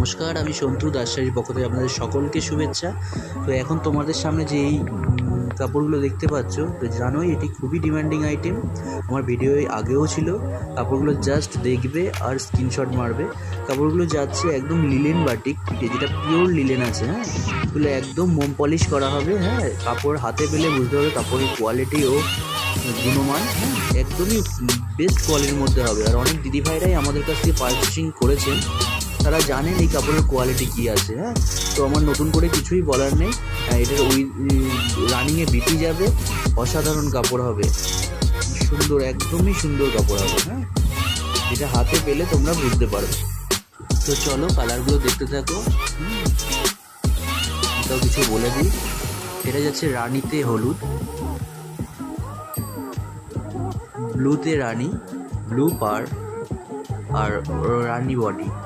নমস্কার, আমি সন্তু দাসের পক্ষ থেকে আপনাদের সকলকে শুভেচ্ছা। তো এখন তোমাদের সামনে যে এই কাপড়গুলো দেখতে পাচ্ছ, তো জানোই এটি খুবই ডিমান্ডিং আইটেম। আমার ভিডিও আগেও ছিল। কাপড়গুলো জাস্ট দেখবে আর স্ক্রিনশট মারবে। কাপড়গুলো যাচ্ছে একদম লিলেন বাটিক, যেটা পিওর লিলেন আছে। হ্যাঁ, এগুলো একদম মোম পলিশ করা হবে। হ্যাঁ, কাপড় হাতে পেলে বুঝতে হবে কাপড়ের কোয়ালিটি ও গুণমান। হ্যাঁ, একদমই বেস্ট কোয়ালিটির মধ্যে হবে। আর অনেক দিদিভাইরাই আমাদের কাছ থেকে পারচেসিং করেছেন, তারা জানেন এই কাপড়ের কোয়ালিটি কী আছে। হ্যাঁ, তো আমার নতুন করে কিছুই বলার নেই। এটার ওই রানিংয়ে বিটি যাবে, অসাধারণ কাপড় হবে, সুন্দর, একদমই সুন্দর কাপড় হবে। হ্যাঁ, এটা হাতে পেলে তোমরা বুঝতে পারবে। তো চলো কালারগুলো দেখতে থাকো। এটাও কিছু বলে দিই, এটা যাচ্ছে রানিতে হলুদ, ব্লুতে রানি, ব্লু পার আর রানি বডি।